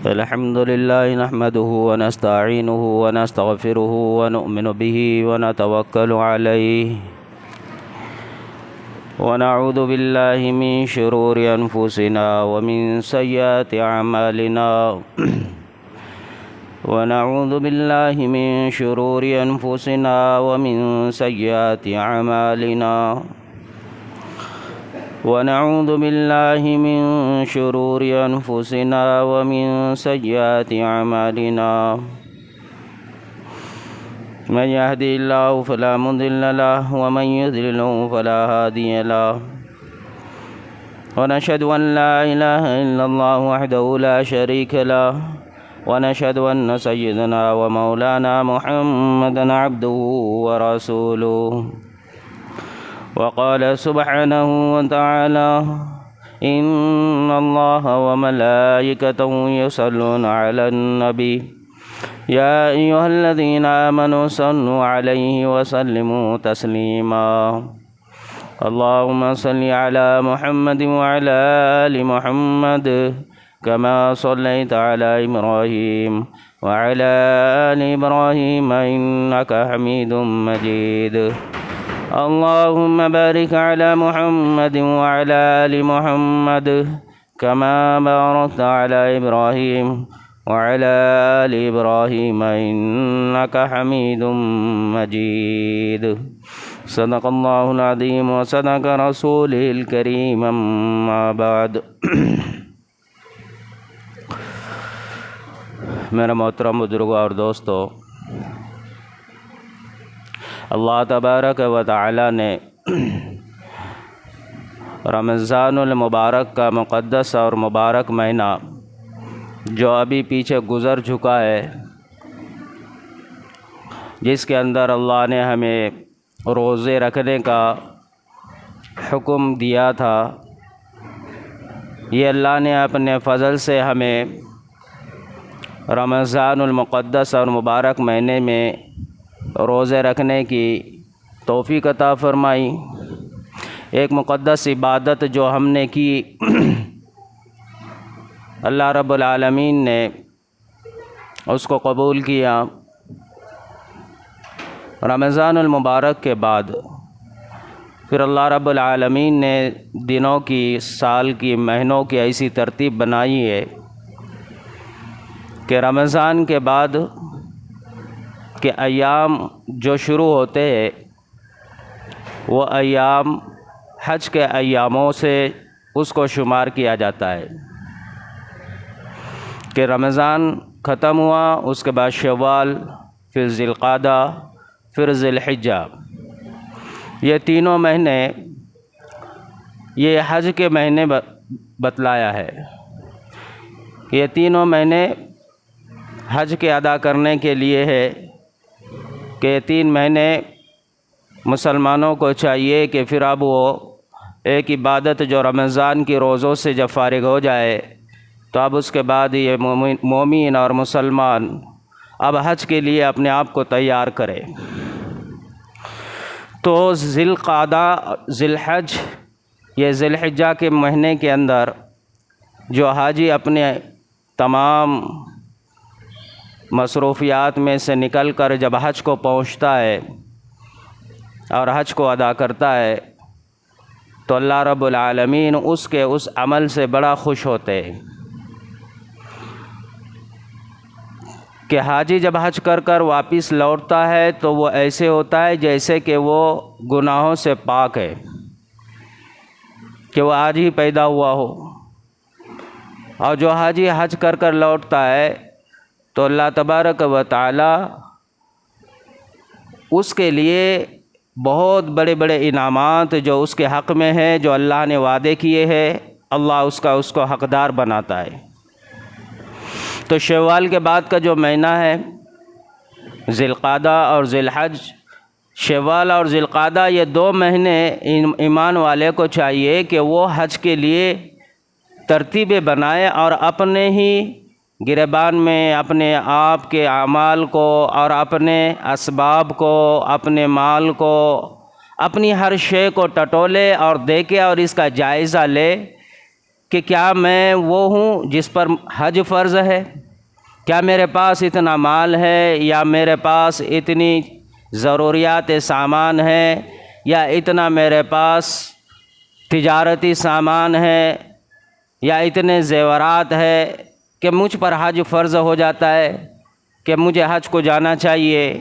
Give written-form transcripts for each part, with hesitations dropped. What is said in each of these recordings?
الحمد لله نحمده ونستعينه ونستغفره ونؤمن به ونتوكل عليه ونعوذ بالله من شرور أنفسنا ومن سيئات أعمالنا ونعوذ بالله من شرور أنفسنا ومن سيئات أعمالنا ونعوذ بالله من شرور أنفسنا ومن سيئات أعمالنا من يهدي الله فلا مضل له ومن يضلل فلا هادي له ونشهد أن لا إله إلا الله وحده لا شريك له ونشهد أن سيدنا ومولانا محمدا عبده ورسوله وقال سبحانه وتعالى إن الله وملائكته يصلون على النبي يا أيها الذين آمنوا صلوا عليه وسلموا تسليما اللهم صل على محمد وعلى آل محمد كما صليت على إبراهيم وعلى آل إبراهيم إنك حميد مجيد اللهم بارك على محمد وعلى آل محمد كما باركت على إبراهيم وعلى آل إبراهيم إنك حميد مجيد صدق الله العظيم وصدق رسوله الكريم أما بعد میرے محترم بزرگوں اور دوستو، اللہ تبارک و تعالی نے رمضان المبارک کا مقدس اور مبارک مہینہ جو ابھی پیچھے گزر چکا ہے، جس کے اندر اللہ نے ہمیں روزے رکھنے کا حکم دیا تھا، یہ اللہ نے اپنے فضل سے ہمیں رمضان المقدس اور مبارک مہینے میں روزے رکھنے کی توفیق عطا فرمائی۔ ایک مقدس عبادت جو ہم نے کی، اللہ رب العالمین نے اس کو قبول کیا۔ رمضان المبارک کے بعد پھر اللہ رب العالمین نے دنوں کی، سال کی، مہینوں کی ایسی ترتیب بنائی ہے کہ رمضان کے بعد کہ ایام جو شروع ہوتے ہیں وہ ایام حج کے ایاموں سے اس کو شمار کیا جاتا ہے کہ رمضان ختم ہوا، اس کے بعد شوال، پھر ذی القعدہ، پھر ذی الحجہ، یہ تینوں مہینے یہ حج کے مہینے بتلایا ہے۔ یہ تینوں مہینے حج کے ادا کرنے کے لیے ہے کہ 3 مہینے مسلمانوں کو چاہیے کہ پھر اب وہ ایک عبادت جو رمضان کی روزوں سے جب فارغ ہو جائے تو اب اس کے بعد یہ مومن اور مسلمان اب حج کے لیے اپنے آپ کو تیار کرے۔ تو ذی القعدہ، ذی الحج، یہ ذی الحجہ کے مہینے کے اندر جو حاجی اپنے تمام مصروفیات میں سے نکل کر جب حج کو پہنچتا ہے اور حج کو ادا کرتا ہے تو اللہ رب العالمین اس کے اس عمل سے بڑا خوش ہوتے ہیں کہ حاجی جب حج کر کر واپس لوٹتا ہے تو وہ ایسے ہوتا ہے جیسے کہ وہ گناہوں سے پاک ہے، کہ وہ آج ہی پیدا ہوا ہو۔ اور جو حاجی حج کر کر لوٹتا ہے تو اللہ تبارک و تعالی اس کے لیے بہت بڑے بڑے انعامات جو اس کے حق میں ہیں، جو اللہ نے وعدے کیے ہیں، اللہ اس کو حقدار بناتا ہے۔ تو شوال کے بعد کا جو مہینہ ہے ذی القعدہ اور ذی الحج، شوال اور ذی القعدہ یہ 2 مہینے ایمان والے کو چاہیے کہ وہ حج کے لیے ترتیبیں بنائے اور اپنے ہی گریبان میں اپنے آپ کے اعمال کو اور اپنے اسباب کو، اپنے مال کو، اپنی ہر شے کو ٹٹولے اور دیکھے اور اس کا جائزہ لے کہ کیا میں وہ ہوں جس پر حج فرض ہے؟ کیا میرے پاس اتنا مال ہے، یا میرے پاس اتنی ضروریات سامان ہے، یا اتنا میرے پاس تجارتی سامان ہے، یا اتنے زیورات ہے کہ مجھ پر حج فرض ہو جاتا ہے کہ مجھے حج کو جانا چاہیے؟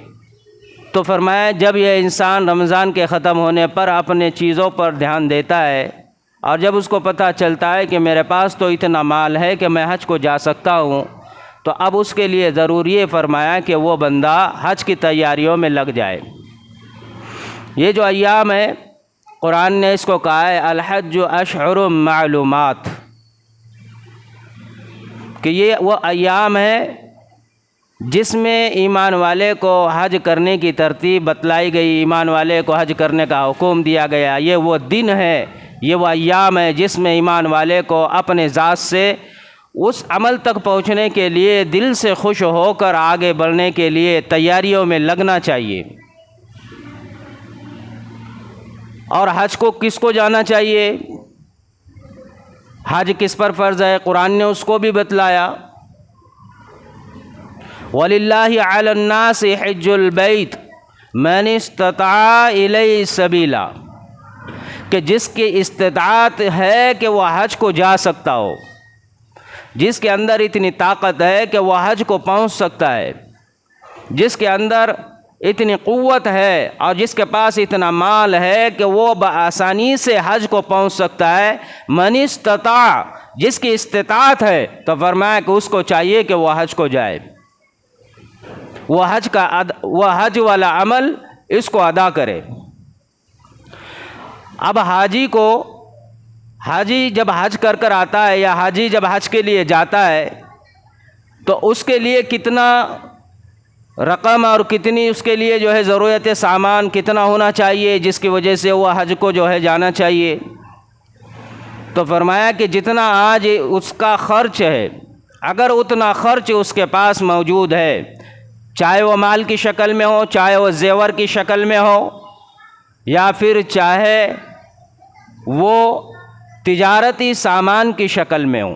تو فرمایا جب یہ انسان رمضان کے ختم ہونے پر اپنے چیزوں پر دھیان دیتا ہے اور جب اس کو پتہ چلتا ہے کہ میرے پاس تو اتنا مال ہے کہ میں حج کو جا سکتا ہوں، تو اب اس کے لیے ضروری ہے فرمایا کہ وہ بندہ حج کی تیاریوں میں لگ جائے۔ یہ جو ایام ہے قرآن نے اس کو کہا ہے الحج اشہر معلومات، کہ یہ وہ ایام ہے جس میں ایمان والے کو حج کرنے کی ترتیب بتلائی گئی، ایمان والے کو حج کرنے کا حکم دیا گیا۔ یہ وہ دن ہے، یہ وہ ایام ہے جس میں ایمان والے کو اپنے ذات سے اس عمل تک پہنچنے کے لیے دل سے خوش ہو کر آگے بڑھنے کے لیے تیاریوں میں لگنا چاہیے۔ اور حج کو کس کو جانا چاہیے، حج کس پر فرض ہے، قرآن نے اس کو بھی بتلایا۔ وَلِلَّهِ عَلَى النَّاسِ حِجُّ الْبَيْتِ مَنِ اسْتَطَاعَ إِلَيْهِ سَبِيلًا، کہ جس کی استطاعت ہے کہ وہ حج کو جا سکتا ہو، جس کے اندر اتنی طاقت ہے کہ وہ حج کو پہنچ سکتا ہے، جس کے اندر اتنی قوت ہے اور جس کے پاس اتنا مال ہے کہ وہ بآسانی سے حج کو پہنچ سکتا ہے۔ من استطاع، جس کی استطاعت ہے، تو فرمایا کہ اس کو چاہیے کہ وہ حج کو جائے، وہ حج والا عمل اس کو ادا کرے۔ اب حاجی جب حج کر کر آتا ہے، یا حاجی جب حج کے لیے جاتا ہے، تو اس کے لیے کتنا رقم اور کتنی اس کے لیے جو ہے ضرورت سامان کتنا ہونا چاہیے جس کی وجہ سے وہ حج کو جو ہے جانا چاہیے؟ تو فرمایا کہ جتنا آج اس کا خرچ ہے، اگر اتنا خرچ اس کے پاس موجود ہے، چاہے وہ مال کی شکل میں ہو، چاہے وہ زیور کی شکل میں ہو، یا پھر چاہے وہ تجارتی سامان کی شکل میں ہو،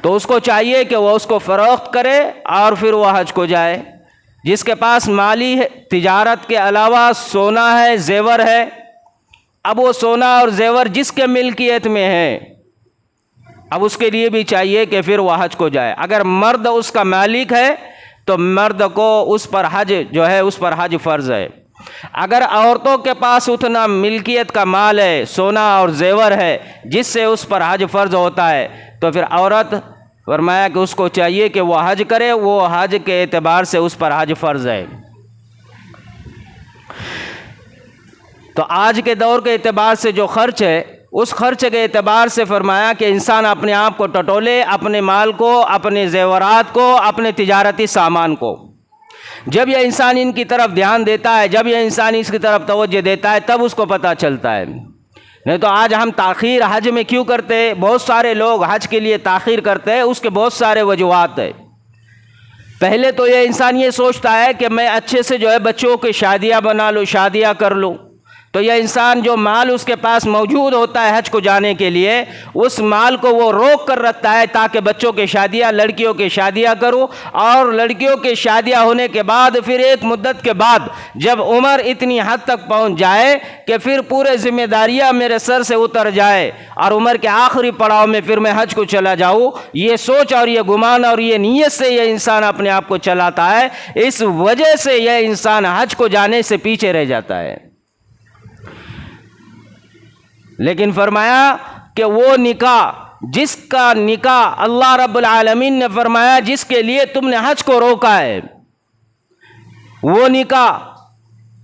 تو اس کو چاہیے کہ وہ اس کو فروخت کرے اور پھر وہ حج کو جائے۔ جس کے پاس مالی تجارت کے علاوہ سونا ہے، زیور ہے، اب وہ سونا اور زیور جس کے ملکیت میں ہے، اب اس کے لیے بھی چاہیے کہ پھر وہ حج کو جائے۔ اگر مرد اس کا مالک ہے تو مرد کو اس پر حج فرض ہے۔ اگر عورتوں کے پاس اتنا ملکیت کا مال ہے، سونا اور زیور ہے جس سے اس پر حج فرض ہوتا ہے، تو پھر عورت فرمایا کہ اس کو چاہیے کہ وہ حج کرے، وہ حج کے اعتبار سے اس پر حج فرض ہے۔ تو آج کے دور کے اعتبار سے جو خرچ ہے، اس خرچ کے اعتبار سے فرمایا کہ انسان اپنے آپ کو ٹٹولے، اپنے مال کو، اپنے زیورات کو، اپنے تجارتی سامان کو۔ جب یہ انسان ان کی طرف دھیان دیتا ہے، جب یہ انسان اس کی طرف توجہ دیتا ہے، تب اس کو پتہ چلتا ہے۔ نہیں تو آج ہم تاخیر حج میں کیوں کرتے؟ بہت سارے لوگ حج کے لیے تاخیر کرتے ہیں، اس کے بہت سارے وجوہات ہیں۔ پہلے تو یہ انسان یہ سوچتا ہے کہ میں اچھے سے جو ہے بچوں کی شادیاں بنا لوں، شادیاں کر لوں، تو یہ انسان جو مال اس کے پاس موجود ہوتا ہے حج کو جانے کے لیے، اس مال کو وہ روک کر رکھتا ہے تاکہ بچوں کی شادیاں، لڑکیوں کی شادیاں کروں، اور لڑکیوں کی شادیاں ہونے کے بعد پھر ایک مدت کے بعد جب عمر اتنی حد تک پہنچ جائے کہ پھر پورے ذمہ داریاں میرے سر سے اتر جائے اور عمر کے آخری پڑاؤ میں پھر میں حج کو چلا جاؤں، یہ سوچ اور یہ گمان اور یہ نیت سے یہ انسان اپنے آپ کو چلاتا ہے۔ اس وجہ سے یہ انسان حج کو جانے سے پیچھے رہ جاتا ہے۔ لیکن فرمایا کہ وہ نکاح، جس کا نکاح اللہ رب العالمین نے فرمایا جس کے لیے تم نے حج کو روکا ہے، وہ نکاح،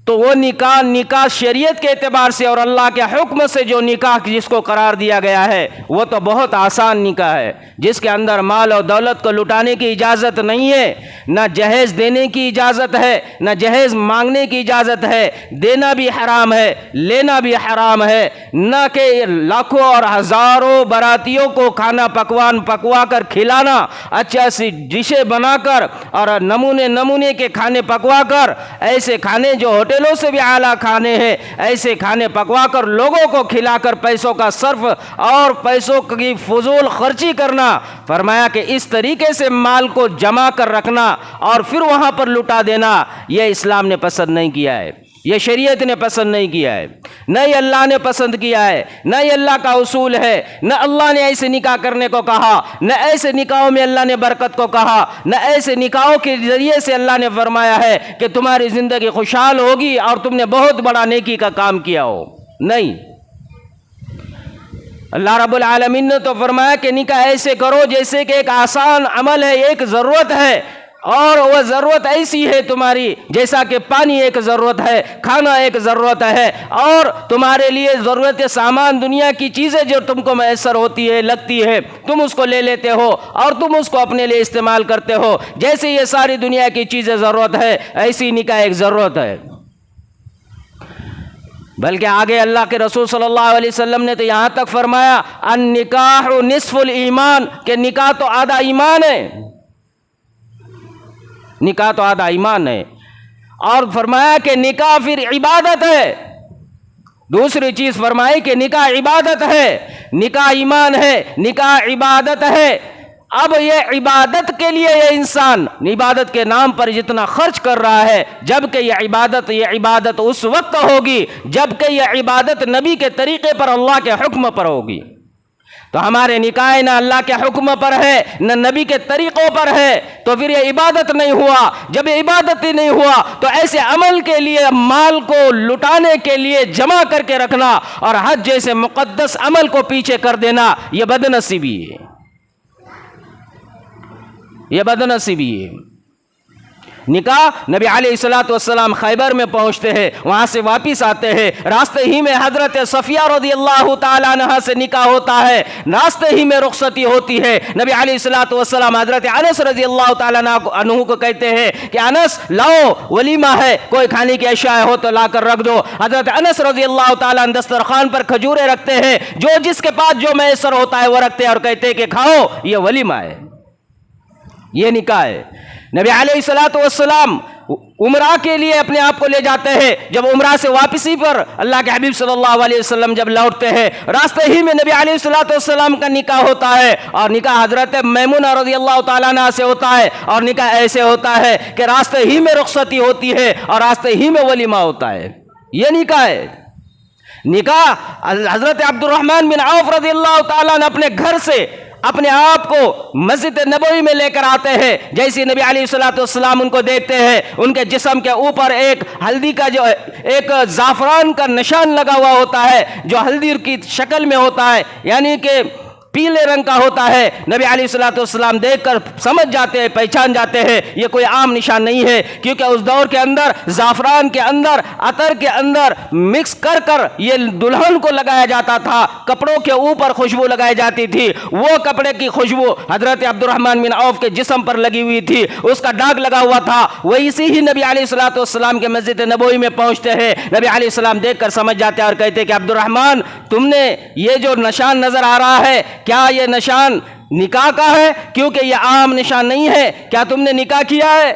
تو وہ نکاح شریعت کے اعتبار سے اور اللہ کے حکم سے جو نکاح جس کو قرار دیا گیا ہے، وہ تو بہت آسان نکاح ہے، جس کے اندر مال اور دولت کو لٹانے کی اجازت نہیں ہے، نہ جہیز دینے کی اجازت ہے، نہ جہیز مانگنے کی اجازت ہے، دینا بھی حرام ہے، لینا بھی حرام ہے، نہ کہ لاکھوں اور ہزاروں براتیوں کو کھانا پکوان پکوا کر کھلانا، اچھا سی ڈشیں بنا کر اور نمونے کے کھانے پکوا کر، ایسے کھانے جو ہوٹلوں سے بھی اعلیٰ کھانے ہیں، ایسے کھانے پکوا کر لوگوں کو کھلا کر پیسوں کا صرف اور پیسوں کی فضول خرچی کرنا، فرمایا کہ اس طریقے سے مال کو جمع کر رکھنا اور پھر وہاں پر لٹا دینا، یہ اسلام نے پسند نہیں کیا ہے، یہ شریعت نے پسند نہیں کیا ہے، نہ یہ اللہ نے پسند کیا ہے، نہ یہ اللہ کا اصول ہے، نہ اللہ نے ایسے نکاح کرنے کو کہا، نہ ایسے نکاحوں میں اللہ نے برکت کو کہا، نہ ایسے نکاحوں کے ذریعے سے اللہ نے فرمایا ہے کہ تمہاری زندگی خوشحال ہوگی اور تم نے بہت بڑا نیکی کا کام کیا ہو، نہیں۔ اللہ رب العالمین نے تو فرمایا کہ نکاح ایسے کرو جیسے کہ ایک آسان عمل ہے، ایک ضرورت ہے، اور وہ ضرورت ایسی ہے تمہاری جیسا کہ پانی ایک ضرورت ہے، کھانا ایک ضرورت ہے، اور تمہارے لیے ضرورت سامان دنیا کی چیزیں جو تم کو میسر ہوتی ہے، لگتی ہے، تم اس کو لے لیتے ہو اور تم اس کو اپنے لیے استعمال کرتے ہو، جیسے یہ ساری دنیا کی چیزیں ضرورت ہے، ایسی نکاح ایک ضرورت ہے۔ بلکہ آگے اللہ کے رسول صلی اللہ علیہ وسلم نے تو یہاں تک فرمایا النکاح نصف الایمان، کہ نکاح تو آدھا ایمان ہے، نکاح تو آدھا ایمان ہے، اور فرمایا کہ نکاح پھر عبادت ہے، دوسری چیز فرمائی کہ نکاح عبادت ہے، نکاح ایمان ہے، نکاح عبادت ہے۔ اب یہ عبادت کے لیے یہ انسان عبادت کے نام پر جتنا خرچ کر رہا ہے، جبکہ یہ عبادت اس وقت ہوگی جبکہ یہ عبادت نبی کے طریقے پر، اللہ کے حکم پر ہوگی۔ تو ہمارے نکاح نہ اللہ کے حکم پر ہے نہ نبی کے طریقوں پر ہے، تو پھر یہ عبادت نہیں ہوا۔ جب یہ عبادت ہی نہیں ہوا تو ایسے عمل کے لیے مال کو لٹانے کے لیے جمع کر کے رکھنا اور حج جیسے مقدس عمل کو پیچھے کر دینا، یہ بدنصیبی ہے، یہ بدنصیبی ہے۔ نکاح نبی علیہ السلام خیبر میں پہنچتے ہیں، وہاں سے واپس آتے ہیں، راستے ہی میں حضرت صفیہ رضی اللہ تعالیٰ عنہ سے نکاح ہوتا ہے، راستے ہی میں رخصتی ہوتی ہے۔ نبی علیہ السلام حضرت انس رضی اللہ تعالیٰ عنہ کو کہتے ہیں کہ انس لاؤ ولیمہ ہے، کوئی کھانے کی اشیاء ہو تو لا کر رکھ دو۔ حضرت انس رضی اللہ تعالیٰ عنہ دسترخوان پر کھجورے رکھتے ہیں، جو جس کے پاس جو میسر ہوتا ہے وہ رکھتے ہیں اور کہتے ہیں کہ کھاؤ، یہ ولیمہ ہے، یہ نکاح ہے۔ نبی علیہ السلام عمرہ کے لیے اپنے آپ کو لے جاتے ہیں، جب عمرہ سے واپسی پر اللہ کے حبیب صلی اللہ علیہ وسلم جب لوٹتے ہیں، راستے ہی میں نبی علیہ السلام کا نکاح ہوتا ہے، اور نکاح حضرت میمونہ رضی اللہ تعالیٰ عنہ سے ہوتا ہے، اور نکاح ایسے ہوتا ہے کہ راستے ہی میں رخصتی ہوتی ہے اور راستے ہی میں ولیمہ ہوتا ہے، یہ نکاح ہے۔ نکاح حضرت عبد الرحمن بن عوف رضی اللہ تعالیٰ عنہ اپنے گھر سے اپنے آپ کو مسجد نبوی میں لے کر آتے ہیں، جیسے نبی علیہ السلام ان کو دیکھتے ہیں، ان کے جسم کے اوپر ایک ہلدی کا جو ایک زعفران کا نشان لگا ہوا ہوتا ہے، جو ہلدی کی شکل میں ہوتا ہے، یعنی کہ پیلے رنگ کا ہوتا ہے۔ نبی علیہ السلام دیکھ کر سمجھ جاتے ہیں، پہچان جاتے ہیں یہ کوئی عام نشان نہیں ہے، کیونکہ اس دور کے اندر زعفران کے اندر، عطر کے اندر مکس کر کر یہ دلہن کو لگایا جاتا تھا، کپڑوں کے اوپر خوشبو لگائی جاتی تھی، وہ کپڑے کی خوشبو حضرت عبد الرحمن بن عوف کے جسم پر لگی ہوئی تھی، اس کا داغ لگا ہوا تھا۔ ویسے ہی نبی علیہ السلام کے مسجد نبوی میں پہنچتے ہیں، نبی علیہ السلام دیکھ کر سمجھ جاتے ہیں اور کہتے ہیں کہ عبد الرحمن تم نے یہ جو نشان نظر آ رہا ہے، کیا یہ نشان نکاح کا ہے؟ کیونکہ یہ عام نشان نہیں ہے، کیا تم نے نکاح کیا ہے؟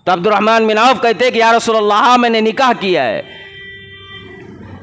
تو عبد الرحمن بن عوف کہتے ہیں کہ یا رسول اللہ میں نے نکاح کیا ہے۔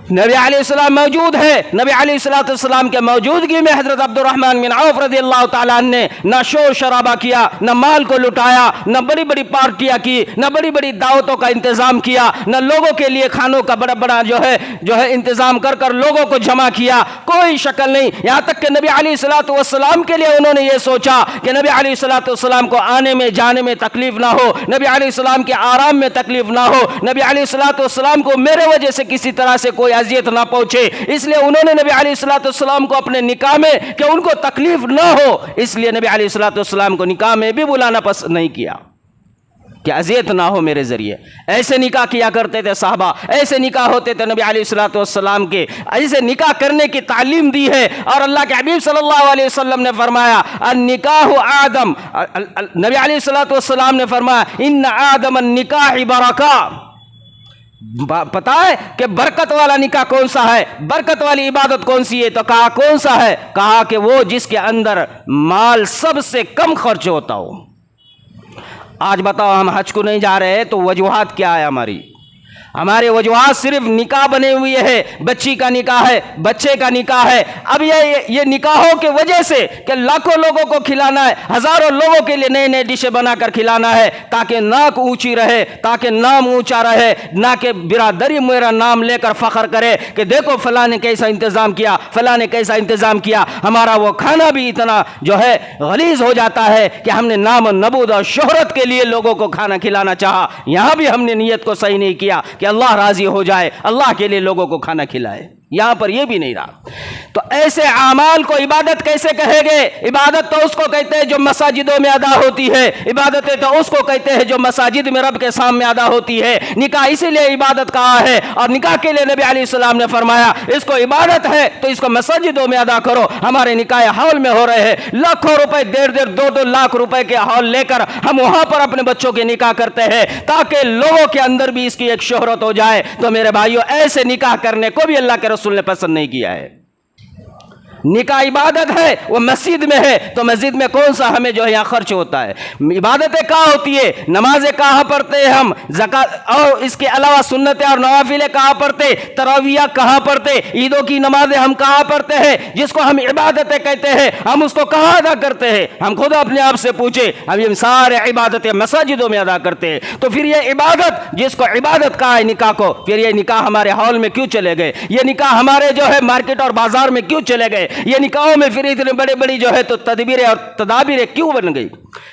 نبی علیہ السلام موجود ہے، نبی علیہ السلام کے موجودگی میں حضرت عبد الرحمن بن عوف رضی اللہ تعالیٰ عنہ نے نہ شور شرابہ کیا، نہ مال کو لٹایا، نہ بڑی بڑی پارٹیاں کی، نہ بڑی بڑی دعوتوں کا انتظام کیا، نہ لوگوں کے لیے کھانوں کا بڑا بڑا جو ہے انتظام کر کر لوگوں کو جمع کیا، کوئی شکل نہیں۔ یہاں تک کہ نبی علیہ السلام کے لیے انہوں نے یہ سوچا کہ نبی علیہ السلام کو آنے میں جانے میں تکلیف نہ ہو، نبی علیہ السلام کے آرام میں تکلیف نہ ہو، نبی علیہ السلام کو میرے وجہ سے کسی طرح سے کوئی اذیت نہ پہنچے، اس لیے انہوں نے نبی علیہ السلام کو اپنے نکاح میں کہ ان کو تکلیف نہ ہو، اس لیے نبی علیہ السلام کو نکاح میں بھی بلانا پسند نہیں کیا، کہ اذیت نہ ہو میرے ذریعے۔ ایسے نکاح کیا کرتے تھے صحابہ، ایسے نکاح ہوتے تھے نبی علیہ الصلوۃ والسلام کے، ایسے نکاح کرنے کی تعلیم دی ہے۔ اور اللہ کے حبیب صلی اللہ علیہ وسلم نے فرمایا النکاح آدم، نبی علیہ الصلوۃ والسلام نے فرمایا ان آدم النکاح برکہ۔ پتا ہے کہ برکت والا نکاح کون سا ہے، برکت والی عبادت کون سی ہے؟ تو کہا کون سا ہے؟ کہا کہ وہ جس کے اندر مال سب سے کم خرچ ہوتا ہو۔ آج بتاؤ ہم حج کو نہیں جا رہے تو وجوہات کیا ہے ہمارے وجوہات صرف نکاح بنے ہوئے ہے، بچی کا نکاح ہے، بچے کا نکاح ہے۔ اب یہ نکاحوں کی وجہ سے کہ لاکھوں لوگوں کو کھلانا ہے، ہزاروں لوگوں کے لیے نئے نئے ڈشیں بنا کر کھلانا ہے تاکہ ناک اونچی رہے، تاکہ نام اونچا رہے، نہ کہ برادری میرا نام لے کر فخر کرے کہ دیکھو فلاں نے کیسا انتظام کیا، فلاں نے کیسا انتظام کیا۔ ہمارا وہ کھانا بھی اتنا جو ہے غلیظ ہو جاتا ہے کہ ہم نے نام و نبود اور شہرت کے لیے لوگوں کو کھانا کھلانا چاہا، یہاں بھی ہم نے نیت کو صحیح نہیں کیا کہ اللہ راضی ہو جائے، اللہ کے لیے لوگوں کو کھانا کھلائے، یہاں پر یہ بھی نہیں رہا۔ تو ایسے اعمال کو عبادت کیسے کہے گے؟ عبادت تو اس کو کہتے ہیں جو مساجدوں میں ادا ہوتی ہے، عبادتیں تو اس کو کہتے ہیں جو مساجد میں رب کے سامنے ادا ہوتی ہے۔ نکاح اسی لیے عبادت کہا ہے، اور نکاح کے لیے نبی علیہ السلام نے فرمایا اس کو عبادت ہے تو اس کو مساجدوں میں ادا کرو۔ ہمارے نکاح ہال میں ہو رہے ہیں، لاکھوں روپے، 1.5 لاکھ روپے کے ہال لے کر ہم وہاں پر اپنے بچوں کے نکاح کرتے ہیں تاکہ لوگوں کے اندر بھی اس کی ایک شہرت ہو جائے۔ تو میرے بھائیوں ایسے نکاح کرنے کو بھی اللہ کے رسول نے پسند نہیں کیا ہے۔ نکاح عبادت ہے، وہ مسجد میں ہے تو مسجد میں کون سا ہمیں جو ہے یہاں خرچ ہوتا ہے؟ عبادتیں کہاں ہوتی ہے؟ نمازیں کہاں پڑھتے ہیں ہم؟ زکات اور اس کے علاوہ سنتیں اور نوافلیں کہاں پڑھتے؟ تراویح کہاں پڑھتے؟ عیدوں کی نمازیں ہم کہاں پڑھتے ہیں؟ جس کو ہم عبادتیں کہتے ہیں ہم اس کو کہاں ادا کرتے ہیں؟ ہم خود اپنے آپ سے پوچھیں، ہم یہ سارے عبادتیں مساجدوں میں ادا کرتے ہیں۔ تو پھر یہ عبادت جس کو عبادت کہا ہے نکاح کو، پھر یہ نکاح ہمارے ہال میں کیوں چلے گئے؟ یہ نکاح ہمارے جو ہے مارکیٹ اور بازار میں کیوں چلے گئے؟ یہ نکاحوں میں پھر اتنے بڑے بڑی جو ہے تو تدبیریں اور تدابیریں کیوں بن گئی؟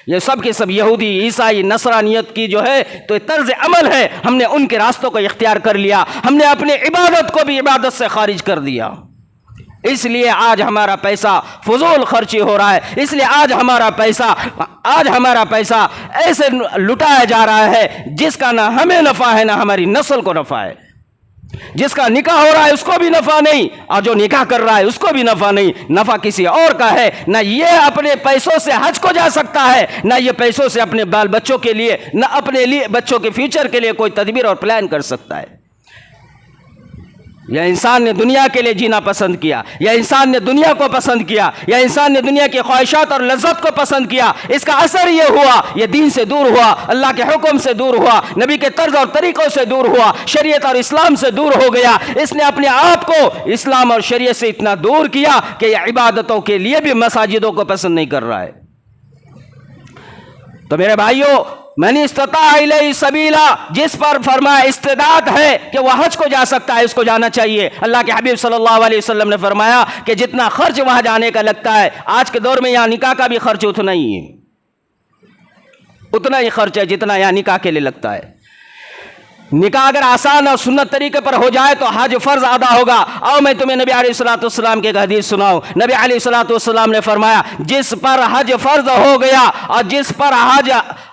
یہ سب کے سب یہودی، عیسائی، نصرانیت کی جو ہے تو طرز عمل ہے، ہم نے ان کے راستوں کو اختیار کر لیا، ہم نے اپنی عبادت کو بھی عبادت سے خارج کر دیا۔ اس لیے آج ہمارا پیسہ فضول خرچی ہو رہا ہے، اس لیے آج ہمارا پیسہ ایسے لٹایا جا رہا ہے جس کا نہ ہمیں نفع ہے نہ ہماری نسل کو نفع ہے۔ جس کا نکاح ہو رہا ہے اس کو بھی نفع نہیں، اور جو نکاح کر رہا ہے اس کو بھی نفع نہیں، نفع کسی اور کا ہے۔ نہ یہ اپنے پیسوں سے حج کو جا سکتا ہے، نہ یہ پیسوں سے اپنے بال بچوں کے لیے، نہ اپنے لیے بچوں کے فیوچر کے لیے کوئی تدبیر اور پلان کر سکتا ہے۔ یا انسان نے دنیا کے لیے جینا پسند کیا، یا انسان نے دنیا کو پسند کیا، یا انسان نے دنیا کی خواہشات اور لذت کو پسند کیا، اس کا اثر یہ ہوا یہ دین سے دور ہوا، اللہ کے حکم سے دور ہوا، نبی کے طرز اور طریقوں سے دور ہوا، شریعت اور اسلام سے دور ہو گیا۔ اس نے اپنے آپ کو اسلام اور شریعت سے اتنا دور کیا کہ یہ عبادتوں کے لیے بھی مساجدوں کو پسند نہیں کر رہا ہے۔ تو میرے بھائیوں، من استطاع الیہ سبیلا، جس پر فرمایا استطاعت ہے کہ وہ حج کو جا سکتا ہے اس کو جانا چاہیے۔ اللہ کے حبیب صلی اللہ علیہ وسلم نے فرمایا کہ جتنا خرچ وہاں جانے کا لگتا ہے، آج کے دور میں یہاں نکاح کا بھی خرچ اتنا ہی ہے، اتنا ہی خرچ ہے جتنا یہاں نکاح کے لیے لگتا ہے۔ نکاح اگر آسان اور سنت طریقے پر ہو جائے تو حج فرض ادا ہوگا۔ اور میں تمہیں نبی علیہ الصلوۃ والسلام کی ایک حدیث سناؤں۔ نبی علیہ الصلوۃ والسلام نے فرمایا جس پر حج فرض ہو گیا اور جس پر حج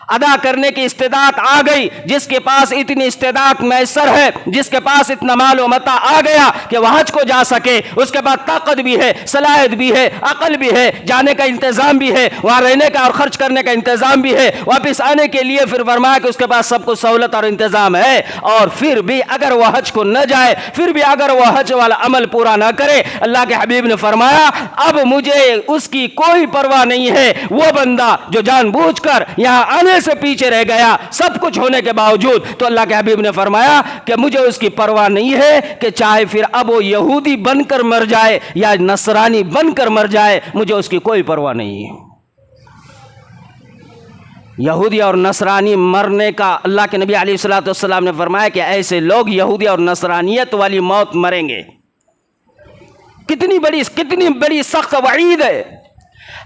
ادا کرنے کی استطاعت آ گئی، جس کے پاس اتنی استطاعت میسر ہے، جس کے پاس اتنا مال و متاع آ گیا کہ وہ حج کو جا سکے، اس کے بعد طاقت بھی ہے، صلاحیت بھی ہے، عقل بھی ہے، جانے کا انتظام بھی ہے، وہاں رہنے کا اور خرچ کرنے کا انتظام بھی ہے، واپس آنے کے لیے پھر فرمایا کہ اس کے پاس سب کچھ سہولت اور انتظام ہے، اور پھر بھی اگر وہ حج کو نہ جائے، پھر بھی اگر وہ حج والا عمل پورا نہ کرے، اللہ کے حبیب نے فرمایا اب مجھے اس کی کوئی پرواہ نہیں ہے۔ وہ بندہ جو جان بوجھ کر یہاں آنے سے پیچھے رہ گیا سب کچھ ہونے کے باوجود، تو اللہ کے حبیب نے فرمایا کہ مجھے اس کی پرواہ نہیں ہے کہ چاہے پھر اب وہ یہودی بن کر مر جائے یا نصرانی بن کر مر جائے، مجھے اس کی کوئی پرواہ نہیں ہے۔ یہودی اور نصرانی مرنے کا اللہ کے نبی علیہ الصلوۃ والسلام نے فرمایا کہ ایسے لوگ یہودی اور نصرانیت والی موت مریں گے۔ کتنی بڑی سخت وعید ہے۔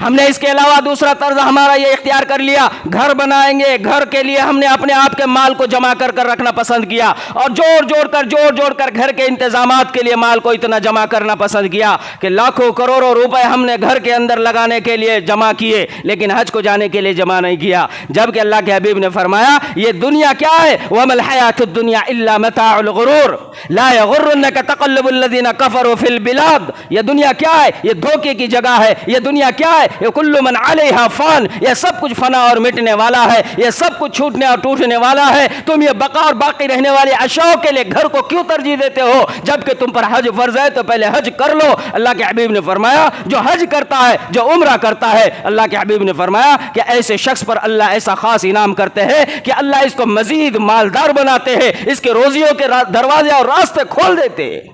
ہم نے اس کے علاوہ دوسرا طرز ہمارا یہ اختیار کر لیا، گھر بنائیں گے، گھر کے لیے ہم نے اپنے آپ کے مال کو جمع کر کر رکھنا پسند کیا، اور جوڑ کر گھر کے انتظامات کے لیے مال کو اتنا جمع کرنا پسند کیا کہ لاکھوں کروڑوں روپے ہم نے گھر کے اندر لگانے کے لیے جمع کیے، لیکن حج کو جانے کے لیے جمع نہیں کیا، جبکہ اللہ کے حبیب نے فرمایا یہ دنیا کیا ہے، وَمَا الْحَيَاةُ الدُّنْيَا إِلَّا مَتَاعُ الْغُرُورِ لَا يَغُرُّنَّكَ تَقَلُّبُ الَّذِينَ كَفَرُوا فِي الْبِلَادِ، یہ دنیا کیا ہے، یہ دھوکے کی جگہ ہے، یہ دنیا کیا ہے، یہ کل من علیہا فان، یہ سب کچھ فنا اور مٹنے والا ہے، یہ سب کچھ چھوٹنے اور ٹوٹنے والا ہے، تم یہ بقا اور باقی رہنے والے اشیاء کے لیے گھر کو کیوں ترجیح دیتے ہو، جبکہ تم پر حج فرض ہے تو پہلے حج کر لو۔ اللہ کے حبیب نے فرمایا جو حج کرتا ہے، جو عمرہ کرتا ہے، اللہ کے حبیب نے فرمایا کہ ایسے شخص پر اللہ ایسا خاص انعام کرتے ہیں کہ اللہ اس کو مزید مالدار بناتے ہیں، اس کے روزیوں کے دروازے اور راستے کھول دیتے ہیں،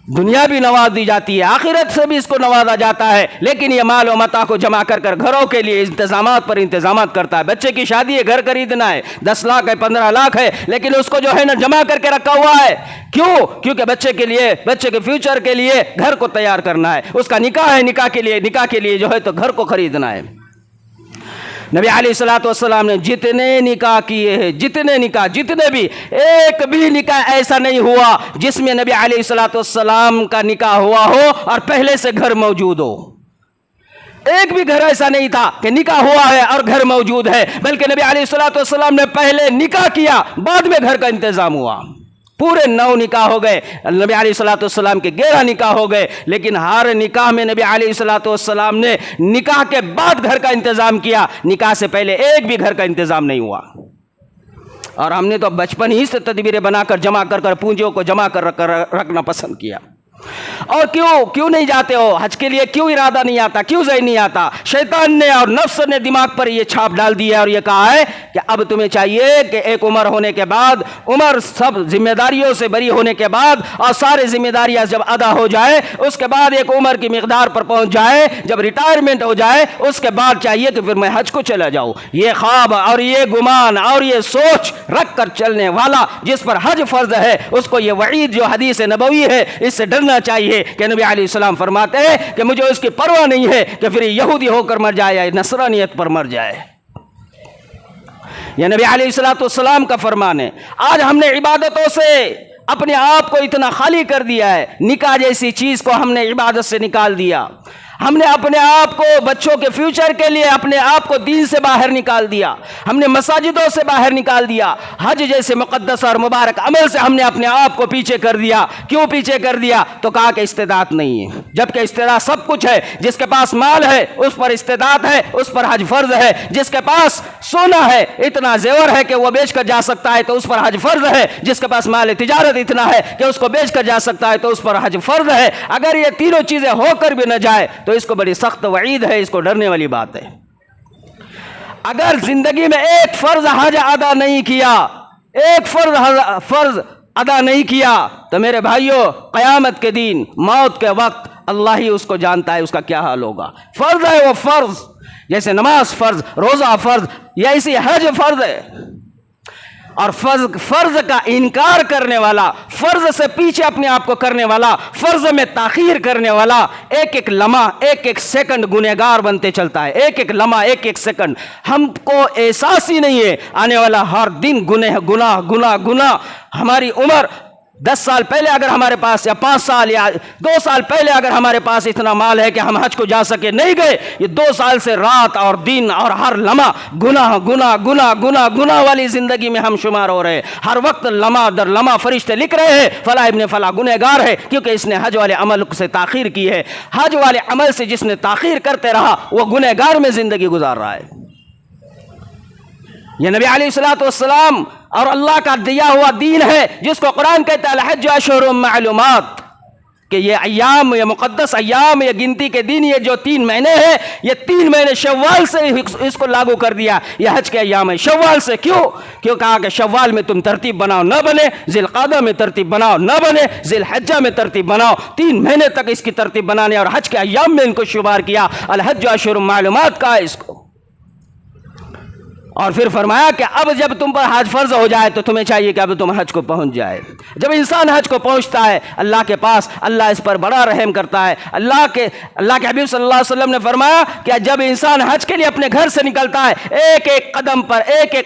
دنیا بھی نواز دی جاتی ہے، آخرت سے بھی اس کو نوازا جاتا ہے، لیکن یہ مال و متاع کو جمع کر کر گھروں کے لیے انتظامات پر انتظامات کرتا ہے۔ بچے کی شادی ہے، گھر خریدنا ہے، 10 لاکھ ہے، 15 لاکھ ہے، لیکن اس کو جو ہے نا جمع کر کے رکھا ہوا ہے، کیوں؟ کیونکہ بچے کے لیے، بچے کے فیوچر کے لیے گھر کو تیار کرنا ہے، اس کا نکاح ہے، نکاح کے لیے جو ہے تو گھر کو خریدنا ہے۔ نبی علیہ الصلوۃ والسلام نے جتنے نکاح کیے ہیں، جتنے بھی، ایک بھی نکاح ایسا نہیں ہوا جس میں نبی علیہ الصلوۃ والسلام کا نکاح ہوا ہو اور پہلے سے گھر موجود ہو۔ ایک بھی گھر ایسا نہیں تھا کہ نکاح ہوا ہے اور گھر موجود ہے، بلکہ نبی علیہ الصلوۃ والسلام نے پہلے نکاح کیا، بعد میں گھر کا انتظام ہوا۔ پورے 9 نکاح ہو گئے، نبی علیہ الصلوۃ والسلام کے 11 نکاح ہو گئے، لیکن ہر نکاح میں نبی علیہ الصلوۃ والسلام نے نکاح کے بعد گھر کا انتظام کیا، نکاح سے پہلے ایک بھی گھر کا انتظام نہیں ہوا۔ اور ہم نے تو بچپن ہی سے تدبیریں بنا کر جمع کر پونجیوں کو جمع کر رکھنا پسند کیا۔ اور کیوں نہیں جاتے ہو حج کے لیے؟ کیوں ارادہ نہیں آتا، کیوں ذہن نہیں آتا؟ شیطان نے اور نفس نے دماغ پر یہ چھاپ ڈال دی ہے اور یہ کہا ہے کہ اب تمہیں چاہیے کہ ایک عمر ہونے کے بعد، عمر سب ذمہ داریوں سے بری ہونے کے بعد اور سارے ذمہ داریاں جب ادا ہو جائے، اس کے بعد ایک عمر کی مقدار پر پہنچ جائے، جب ریٹائرمنٹ ہو جائے، اس کے بعد چاہیے کہ پھر میں حج کو چلا جاؤں۔ یہ خواب اور یہ گمان اور یہ سوچ رکھ کر چلنے والا جس پر حج فرض ہے، اس کو یہ وعید جو حدیث نبوی ہے اس سے ڈرنا چاہیے کہ نبی علیہ السلام فرماتے ہیں کہ مجھے اس کی پرواہ نہیں ہے کہ پھر یہودی ہو کر مر جائے یا نصرانیت پر مر جائے۔ یہ نبی علیہ السلام کا فرمان ہے۔ آج ہم نے عبادتوں سے اپنے آپ کو اتنا خالی کر دیا ہے، نکاح جیسی چیز کو ہم نے عبادت سے نکال دیا، ہم نے اپنے آپ کو بچوں کے فیوچر کے لیے اپنے آپ کو دین سے باہر نکال دیا، ہم نے مساجدوں سے باہر نکال دیا، حج جیسے مقدس اور مبارک عمل سے ہم نے اپنے آپ کو پیچھے کر دیا۔ کیوں پیچھے کر دیا؟ تو کہا کہ استطاعت نہیں ہے، جبکہ استطاعت سب کچھ ہے۔ جس کے پاس مال ہے اس پر استطاعت ہے، اس پر حج فرض ہے۔ جس کے پاس سونا ہے، اتنا زیور ہے کہ وہ بیچ کر جا سکتا ہے تو اس پر حج فرض ہے۔ جس کے پاس مال تجارت اتنا ہے کہ اس کو بیچ کر جا سکتا ہے تو اس پر حج فرض ہے۔ اگر یہ تینوں چیزیں ہو کر بھی نہ جائے تو اس کو بڑی سخت وعید ہے، اس کو ڈرنے والی بات ہے۔ اگر زندگی میں ایک فرض حج ادا نہیں کیا، ایک فرض ادا نہیں کیا تو میرے بھائیوں قیامت کے دن، موت کے وقت اللہ ہی اس کو جانتا ہے اس کا کیا حال ہوگا۔ فرض ہے وہ فرض، جیسے نماز فرض، روزہ فرض، یا اسی حج فرض ہے۔ اور فرض کا انکار کرنے والا، فرض سے پیچھے اپنے آپ کو کرنے والا، فرض میں تاخیر کرنے والا، ایک ایک لمحہ، ایک ایک سیکنڈ گنہگار بنتے چلتا ہے۔ ایک ایک لمحہ، ایک ایک سیکنڈ ہم کو احساس ہی نہیں ہے، آنے والا ہر دن گناہ۔ ہماری عمر 10 سال پہلے اگر ہمارے پاس، یا 5 سال یا 2 سال پہلے اگر ہمارے پاس اتنا مال ہے کہ ہم حج کو جا سکے، نہیں گئے، یہ 2 سال سے رات اور دن اور ہر لمحہ گناہ والی زندگی میں ہم شمار ہو رہے ہیں۔ ہر وقت لمحہ در لمحہ فرشتے لکھ رہے ہیں فلاں ابن فلاں گنہگار ہے، کیونکہ اس نے حج والے عمل سے تاخیر کی ہے۔ حج والے عمل سے جس نے تاخیر کرتے رہا وہ گنہگار میں زندگی گزار رہا ہے۔ یہ نبی علیہ الصلوۃ والسلام اور اللہ کا دیا ہوا دین ہے، جس کو قرآن کہتا ہے الحج اشہر معلومات، کہ یہ ایام، یہ مقدس ایام، یہ گنتی کے دن، یہ جو 3 مہینے ہیں، یہ 3 مہینے شوال سے اس کو لاگو کر دیا۔ یہ حج کے ایام ہے شوال سے۔ کیوں کہا کہ شوال میں تم ترتیب بناؤ نہ بنے، ذی القعدہ میں ترتیب بناؤ نہ بنے، ذی الحجہ میں ترتیب بناؤ۔ 3 مہینے تک اس کی ترتیب بنانے اور حج کے ایام میں ان کو شمار کیا۔ الحج اشہر معلومات کا ہے اس کو۔ اور پھر فرمایا کہ اب جب تم پر حج فرض ہو جائے تو تمہیں چاہیے کہ اب تم حج کو پہنچ جائے۔ جب انسان حج کو پہنچتا ہے اللہ کے پاس، اللہ اس پر بڑا رحم کرتا ہے۔ اللہ کے حبیب صلی اللہ علیہ وسلم نے فرمایا کہ جب انسان حج کے لیے اپنے گھر سے نکلتا ہے، ایک ایک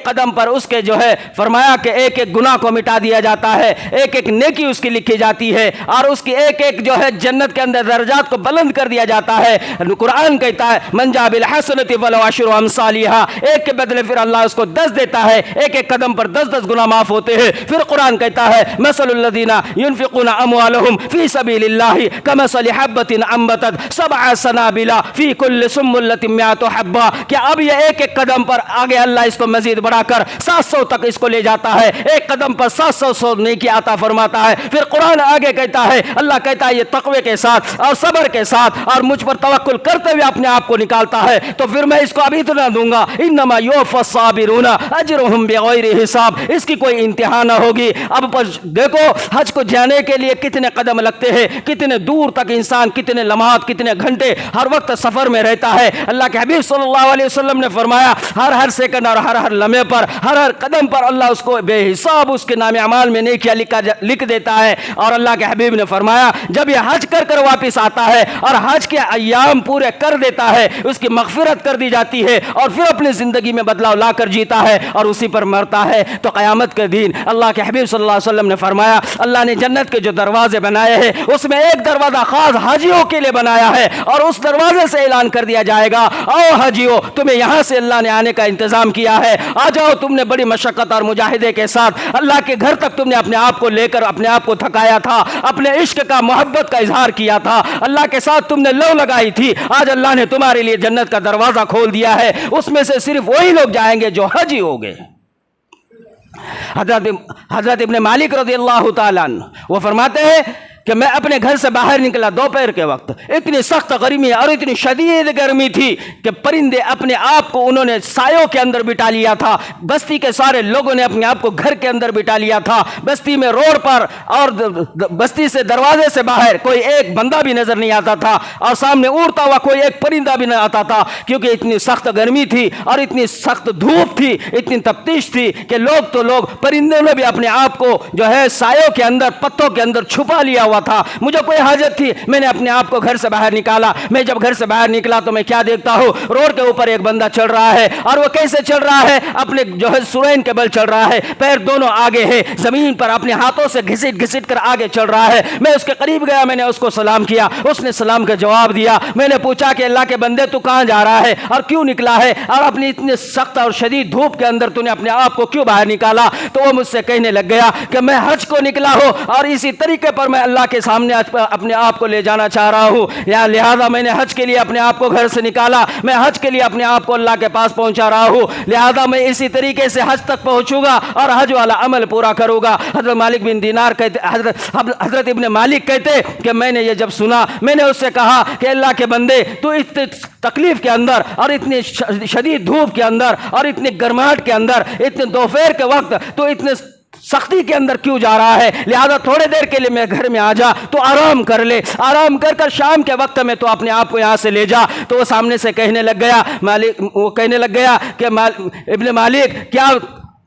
قدم پر اس کے جو ہے فرمایا کہ ایک ایک گناہ کو مٹا دیا جاتا ہے، ایک ایک نیکی اس کی لکھی جاتی ہے، اور اس کی ایک ایک جو ہے جنت کے اندر درجات کو بلند کر دیا جاتا ہے۔ قرآن کہتا ہے من جاء بالحسنۃ فلہ عشر امثالھا، ایک کے بدلے پھر اللہ اس کو 10 دیتا ہے، ایک ایک قدم پر 10 گناہ معاف ہوتے ہیں۔ پھر قرآن کہتا ہے مثل الذین ينفقون اموالهم فی سبیل اللہ کمثل حبۃ انبتت 7 سنابل فی کل سنبلۃ 100 حبہ، کہ اب یہ ایک ایک قدم پر آگے اللہ اس کو مزید بڑھا کر 700 تک اس کو لے جاتا ہے، ایک قدم پر 700 نیکی عطا فرماتا ہے۔ پھر قرآن آگے کہتا ہے، اللہ کہتا ہے یہ تقوی کے ساتھ اور صبر کے ساتھ اور مجھ پر توکل کرتے ہوئے اپنے آپ کو نکالتا ہے تو پھر میں اس کو اب اتنا دوں گا، انما یوفی الصابرون اجرهم بغیر حساب، اس کی کوئی انتہا نہ ہوگی۔ اب دیکھو حج کو جانے کے لیے کتنے قدم لگتے ہیں، کتنے دور تک انسان، کتنے لمحات، کتنے گھنٹے ہر وقت سفر میں رہتا ہے۔ اللہ کے حبیب صلی اللہ علیہ وسلم نے فرمایا ہر سیکنڈ اور ہر لمحے پر، ہر قدم پر اللہ اس کو بے حساب اس کے نام اعمال میں نیکیاں لکھ دیتا ہے۔ اور اللہ کے حبیب نے فرمایا جب یہ حج کر واپس آتا ہے اور حج کے ایام پورے کر دیتا ہے، اس کی مغفرت کر دی جاتی ہے اور پھر اپنی زندگی میں بدلاؤ لا کر جیتا ہے اور اسی پر مرتا ہے، تو قیامت کے دن اللہ کے حبیب صلی اللہ علیہ وسلم نے فرمایا اللہ نے جنت کے جو دروازے بنائے ہیں اس میں ایک دروازہ خاص حاجیوں کے لیے بنایا ہے، اور اس دروازے سے اعلان کر دیا جائے گا او حاجیوں تمہیں یہاں سے اللہ نے آنے کا انتظام کیا ہے، آ جاؤ، تم نے بڑی مشقت اور مجاہدے کے ساتھ اللہ کے گھر تک تم نے اپنے آپ کو لے کر اپنے آپ کو تھکایا تھا، اپنے عشق کا، محبت کا اظہار کیا تھا، اللہ کے ساتھ تم نے لو لگائی تھی، آج اللہ نے تمہارے لیے جنت کا دروازہ کھول دیا ہے، اس میں سے صرف وہی لوگ جائیں گے جو حجی ہو گئے۔ حضرت ابن مالک رضی اللہ تعالیٰ عنہ وہ فرماتے ہیں کہ میں اپنے گھر سے باہر نکلا دوپہر کے وقت، اتنی سخت گرمی اور اتنی شدید گرمی تھی کہ پرندے اپنے آپ کو انہوں نے سایوں کے اندر بٹا لیا تھا، بستی کے سارے لوگوں نے اپنے آپ کو گھر کے اندر بٹا لیا تھا، بستی میں روڈ پر اور بستی سے دروازے سے باہر کوئی ایک بندہ بھی نظر نہیں آتا تھا، اور سامنے اڑتا ہوا کوئی ایک پرندہ بھی نہ آتا تھا، کیونکہ اتنی سخت گرمی تھی اور اتنی سخت دھوپ تھی، اتنی تفتیش تھی کہ لوگ پرندوں نے بھی اپنے آپ کو جو ہے سایوں کے اندر، پتوں کے اندر چھپا لیا تھا۔ مجھے کوئی حاجت تھی، میں نے اپنے آپ کو گھر سے باہر نکالا، میں جب گھر سے باہر نکلا تو میں کیا دیکھتا ہوں، روڈ کے اوپر ایک بندہ چل رہا ہے، اور وہ کیسے چل رہا ہے، اپنے جو ہے سرین کے بل چل رہا ہے، پیر دونوں آگے ہے، زمین پر اپنے ہاتھوں سے گھسٹ کر آگے چل رہا ہے۔ میں اس کے قریب گیا، میں نے اس کو سلام کیا، اس نے سلام کا جواب دیا، میں نے پوچھا کہ اللہ کے بندے تو کہاں جا رہا ہے اور کیوں نکلا ہے، اور اپنی اتنی سخت اور شدید دھوپ کے اندر تو نے اپنے آپ کو کیوں باہر نکالا، تو وہ مجھ سے کہنے لگ گیا کہ میں حج کو نکلا ہوں اور اسی طریقے پر میں اللہ کے سامنے اپنے آپ کو لے جانا چاہ رہا ہوں، لہذا میں نے حج کے لیے اپنے آپ کو گھر سے نکالا، میں حج کے لیے اپنے آپ کو اللہ کے پاس پہنچا رہا ہوں، لہذا میں اسی طریقے سے حج تک پہنچوں گا اور حج والا عمل پورا کروں گا۔ حضرت مالک بن دینار کہتے، حضرت ابن مالک کہتے کہ میں نے یہ جب سنا، میں نے اس سے کہا کہ اللہ کے بندے تو اتنی تکلیف کے اندر اور اتنی شدید دھوپ کے اندر اور اتنی گرماہٹ کے اندر، اتنے دوپہر کے وقت تو اتنے سختی کے اندر کیوں جا رہا ہے، لہذا تھوڑے دیر کے لیے میں گھر میں آ جا تو آرام کر لے، آرام کر شام کے وقت میں تو اپنے آپ کو یہاں سے لے جا۔ تو وہ سامنے سے کہنے لگ گیا کہ ابن مالک کیا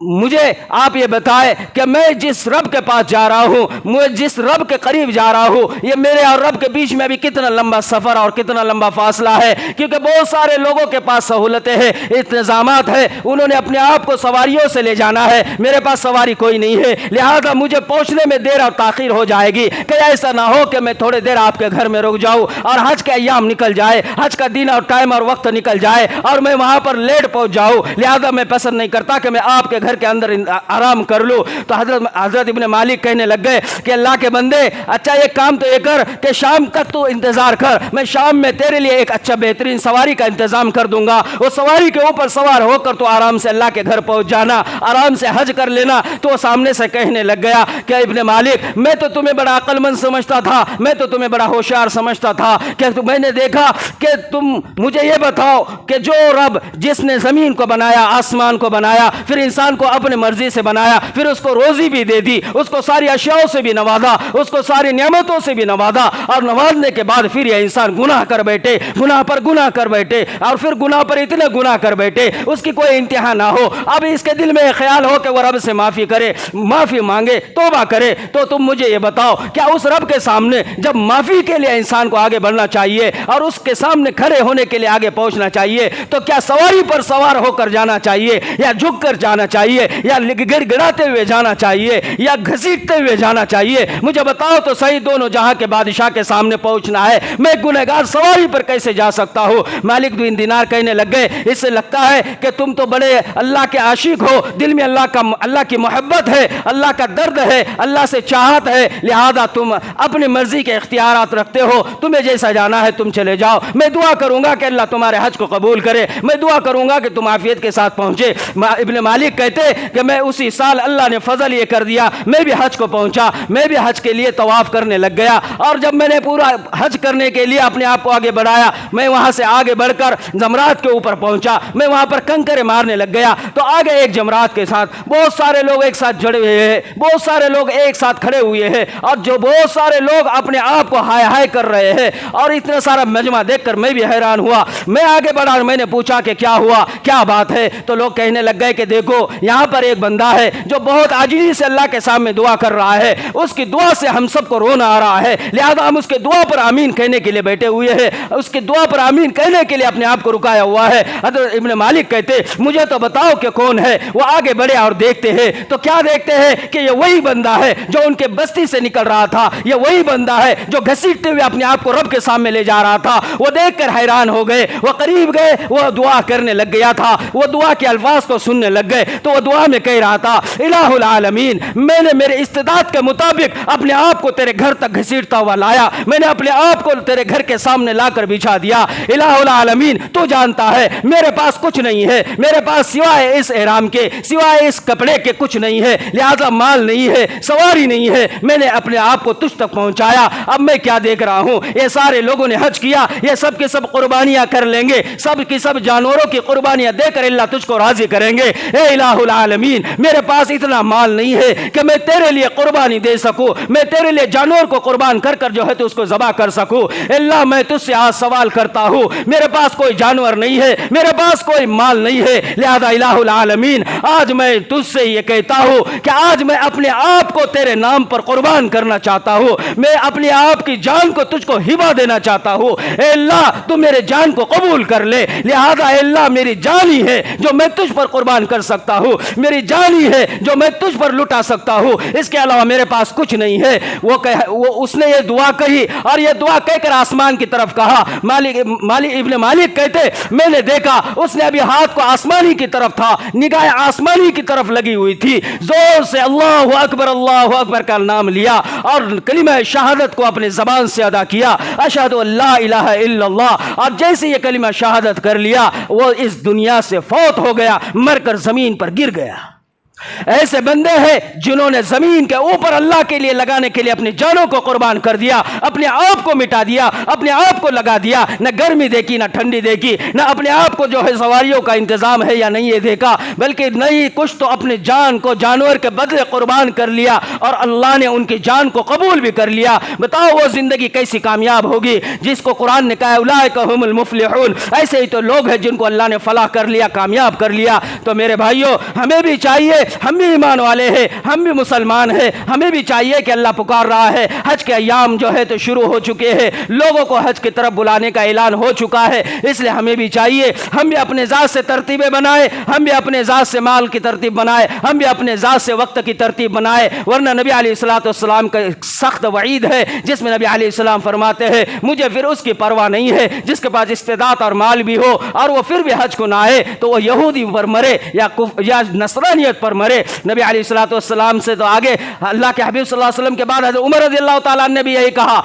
مجھے آپ یہ بتائے کہ میں جس رب کے پاس جا رہا ہوں، میں جس رب کے قریب جا رہا ہوں، یہ میرے اور رب کے بیچ میں بھی کتنا لمبا سفر اور کتنا لمبا فاصلہ ہے، کیونکہ بہت سارے لوگوں کے پاس سہولتیں ہیں، انتظامات ہیں، انہوں نے اپنے آپ کو سواریوں سے لے جانا ہے، میرے پاس سواری کوئی نہیں ہے، لہذا مجھے پہنچنے میں دیر اور تاخیر ہو جائے گی، کہ ایسا نہ ہو کہ میں تھوڑے دیر آپ کے گھر میں رک جاؤں اور حج کے ایام نکل جائے، حج کا دن اور ٹائم اور وقت نکل جائے اور میں وہاں پر لیٹ پہنچ جاؤں، لہذا میں پسند نہیں کرتا کہ میں آپ کے گھر کے اندر آرام کر لوں۔ تو حضرت ابن مالک کہنے لگ گئے کہ اللہ کے بندے اچھا ایک کام تو یہ کر کہ شام تک تو انتظار کر، میں شام میں تیرے لیے ایک اچھا بہترین سواری کا انتظام کر دوں گا، وہ سواری کے اوپر سوار ہو کر تو آرام سے اللہ کے گھر پہنچ جانا، آرام سے حج کر لینا۔ تو وہ سامنے سے کہنے لگ گیا کہ ابن مالک میں تو تمہیں بڑا عقل مند سمجھتا تھا، میں تو تمہیں بڑا ہوشیار سمجھتا تھا، کہ میں نے دیکھا کہ تم مجھے یہ بتاؤ کہ جو رب جس نے زمین کو بنایا، آسمان کو بنایا، پھر انسان انسان کو اپنے مرضی سے بنایا، پھر اس کو روزی بھی دے دی، اس کو ساری اشیاء سے بھی نوازا، اس کو ساری نعمتوں سے بھی نوازا، اور نوازنے کے بعد پھر یہ انسان گناہ کر بیٹھے، گناہ پر گناہ کر بیٹھے، اور پھر گناہ پر اتنے گناہ کر بیٹھے اس کی کوئی انتہا نہ ہو۔ اب اس کے دل میں خیال ہو کہ وہ رب سے معافی کرے، معافی مانگے، توبہ کرے، تو تم مجھے یہ بتاؤ کیا اس رب کے سامنے جب معافی کے لیے انسان کو آگے بڑھنا چاہیے اور اس کے سامنے کھڑے ہونے کے لیے آگے پہنچنا چاہیے تو کیا سواری پر سوار ہو کر جانا چاہیے، یا جھک کر جانا چاہیے، یا گڑ گڑاتے ہوئے جانا چاہیے، یا گھسیٹتے ہوئے جانا چاہیے؟ مجھے بتاؤ تو صحیح، دونوں جہاں کے بادشاہ کے سامنے پہنچنا ہے، میں گنہگار سواری پر کیسے جا سکتا ہوں؟ مالک بن دینار کہنے لگ گئے اس سے لگتا ہے کہ تم تو بڑے اللہ کے عاشق ہو، دل میں اللہ کی محبت ہے، اللہ کا درد ہے، اللہ سے چاہت ہے، لہذا تم اپنی مرضی کے اختیارات رکھتے ہو، تمہیں جیسا جانا ہے تم چلے جاؤ، میں دعا کروں گا کہ اللہ تمہارے حج کو قبول کرے، میں دعا کروں گا کہ تم عافیت کے ساتھ پہنچے۔ ابن مالک کہتے کہ میں اسی سال اللہ نے فضل یہ کر دیا، میں بھی حج کو پہنچا، میں بھی حج کے لیے طواف کرنے لگ گیا، اور جب میں نے پورا حج کرنے کے لیے اپنے آپ کو آگے بڑھایا، میں وہاں سے آگے بڑھ کر جمرات کے اوپر پہنچا، میں وہاں پر کنکرے مارنے لگ گیا، تو آگے ایک جمرات کے ساتھ بہت سارے لوگ ایک ساتھ جڑے ہوئے ہیں، بہت سارے لوگ ایک ساتھ کھڑے ہوئے ہیں، اور جو بہت سارے لوگ اپنے آپ کو ہائے ہائے کر رہے ہیں، اور اتنا سارا مجمع دیکھ کر میں بھی حیران ہوا۔ میں آگے بڑھا اور میں نے پوچھا کہ کیا ہوا، کیا بات ہے؟ تو لوگ کہنے لگ گئے کہ دیکھو یہاں پر ایک بندہ ہے جو بہت عاجزی سے اللہ کے سامنے دعا کر رہا ہے، اس کی دعا سے ہم سب کو رونا آ رہا ہے، لہذا ہم اس کے دعا پر آمین کہنے کے لیے بیٹھے ہوئے ہیں، اس کی دعا پر آمین کہنے کے لیے اپنے آپ کو رکایا ہوا ہے۔ حضرت ابن مالک کہتے مجھے تو بتاؤ کہ کون ہے؟ وہ آگے بڑھے اور دیکھتے ہیں تو کیا دیکھتے ہیں کہ یہ وہی بندہ ہے جو ان کے بستی سے نکل رہا تھا، یہ وہی بندہ ہے جو گھسیٹتے ہوئے اپنے آپ کو رب کے سامنے لے جا رہا تھا۔ وہ دیکھ کر حیران ہو گئے، وہ قریب گئے، وہ دعا کرنے لگ گیا تھا، وہ دعا کے الفاظ کو سننے لگ گئے، تو وہ دعا میں کہہ رہا تھا الہ العالمین، میں نے میرے استطاعت کے مطابق اپنے آپ کو تیرے گھر تک گھسیٹتا ہوا لایا، میں نے اپنے آپ کو تیرے گھر کے سامنے لا کر بچھا دیا۔ الہ العالمین تو جانتا ہے میرے پاس کچھ نہیں ہے، میرے پاس سوائے اس احرام کے، سوائے اس کپڑے کے کچھ نہیں ہے، لہذا مال نہیں ہے، سواری نہیں ہے، میں نے اپنے آپ کو تجھ تک پہنچایا۔ اب میں کیا دیکھ رہا ہوں، یہ سارے لوگوں نے حج کیا، یہ سب کے سب قربانیاں کر لیں گے، سب کی سب جانوروں کی قربانیاں دے کر اللہ تجھ کو راضی کریں گے۔ اے الہ العالمین، میرے پاس اتنا مال نہیں ہے کہ میں تیرے لیے قربانی دے سکوں، میں تیرے لیے جانور کو قربان کر کر جو ہے تو اس کو ذبح کر سکوں۔ اللہ میں تجھ سے آج سوال کرتا ہوں، میرے پاس کوئی جانور نہیں ہے، میرے پاس کوئی مال نہیں ہے، لہذا الہ العالمین آج میں تجھ سے یہ کہتا ہوں کہ آج میں اپنے آپ کو تیرے نام پر قربان کرنا چاہتا ہوں، میں اپنے آپ کی جان کو تجھ کو ہبہ دینا چاہتا ہوں۔ اے اللہ تو میرے جان کو قبول کر لے، لہذا اے اللہ میری جان ہی ہے جو میں تجھ پر قربان کر سکتا ہوں، میری جان ہی ہے جو میں تجھ پر لٹا سکتا ہوں، اس کے علاوہ میرے پاس کچھ نہیں ہے۔ اس نے یہ دعا کہی اور یہ دعا کہہ کر آسمان کی طرف کہا۔ ابن مالک کہتے میں نے دیکھا اس نے ابھی ہاتھ کو آسمانی کی طرف تھا، نگاہ آسمانی کی طرف لگی ہوئی تھی، زور سے اللہ اکبر کا نام لیا اور کلمہ شہادت کو اپنے زبان سے ادا کیا، اشہد ان لا الہ الا اللہ، اور جیسے یہ کلمہ شہادت کر لیا وہ اس دنیا سے فوت ہو گیا، مر کر زمین پر گر گیا۔ ایسے بندے ہیں جنہوں نے زمین کے اوپر اللہ کے لیے لگانے کے لیے اپنی جانوں کو قربان کر دیا، اپنے آپ کو مٹا دیا، اپنے آپ کو لگا دیا، نہ گرمی دیکھی نہ ٹھنڈی دیکھی، نہ اپنے آپ کو جو ہے سواریوں کا انتظام ہے یا نہیں یہ دیکھا، بلکہ نہیں کچھ تو اپنے جان کو جانور کے بدلے قربان کر لیا اور اللہ نے ان کی جان کو قبول بھی کر لیا۔ بتاؤ وہ زندگی کیسی کامیاب ہوگی جس کو قرآن نے کہا اولئک هم المفلحون، ایسے ہی تو لوگ ہیں جن کو اللہ نے فلاح کر لیا، کامیاب کر لیا۔ تو میرے بھائیوں ہمیں بھی چاہیے، ہم بھی ایمان والے ہیں، ہم بھی مسلمان ہیں، ہمیں بھی چاہیے کہ اللہ پکار رہا ہے، حج کے ایام جو ہے تو شروع ہو چکے ہیں، لوگوں کو حج کی طرف بلانے کا اعلان ہو چکا ہے، اس لیے ہمیں بھی چاہیے ہم بھی اپنے ذات سے ترتیبیں بنائیں، ہم بھی اپنے ذات سے مال کی ترتیب بنائیں، ہم بھی اپنے ذات سے وقت کی ترتیب بنائیں، ورنہ نبی علیہ السلام کا سخت وعید ہے جس میں نبی علیہ السلام فرماتے ہیں مجھے پھر اس کی پرواہ نہیں ہے جس کے پاس استطاعت اور مال بھی ہو اور وہ پھر بھی حج کو نہ آئے تو وہ یہودی پر مرے یا نصرانیت پر مرے۔ نبی علیہ السلام سے تو آگے اللہ کے حبیب صلی اللہ علیہ وسلم کے بعد حضرت عمر رضی اللہ تعالیٰ نے بھی یہی کہا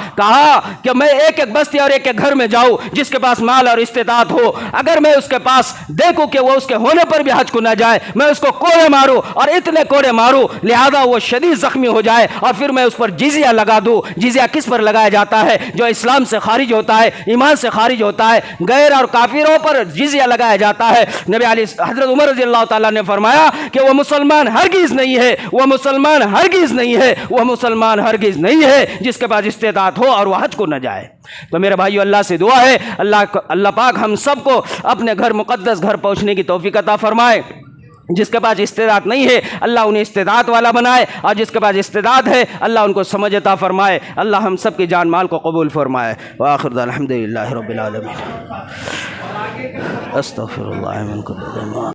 کہ میں ایک ایک بستی اور ایک ایک گھر میں جاؤں جس کے پاس مال اور استطاعت ہو، اگر میں اس کے پاس دیکھوں کہ وہ اس کے ہونے پر بھی حج کو نہ جائے میں اس کو کوڑے ماروں اور اتنے کوڑے ماروں لہذا وہ شدید زخمی ہو جائے اور پھر میں اس پر جزیہ لگا دوں۔ جزیہ کس پر لگایا جاتا ہے؟ جو اسلام سے خارج ہوتا ہے، ایمان سے خارج ہوتا ہے، غیر اور کافروں پر جزیہ لگایا جاتا ہے۔ نبی علیہ حضرت عمر رضی اللہ تعالیٰ نے فرمایا کہ وہ مسلمان مسلمان ہرگز نہیں ہے، وہ مسلمان ہرگز نہیں ہے، وہ مسلمان ہرگز نہیں ہے جس کے پاس استطاعت ہو اور وہ حج کو نہ جائے۔ تو میرے بھائیو، اللہ سے دعا ہے اللہ پاک ہم سب کو اپنے گھر مقدس گھر پہنچنے کی توفیق عطا فرمائے۔ جس کے پاس استطاعت نہیں ہے اللہ انہیں استطاعت والا بنائے، اور جس کے پاس استطاعت ہے اللہ ان کو سمجھ عطا فرمائے۔ اللہ ہم سب کی جان مال کو قبول فرمائے۔ وآخر دعوانا الحمدللہ رب العالمین۔ استغفر اللہ من کل ذنب۔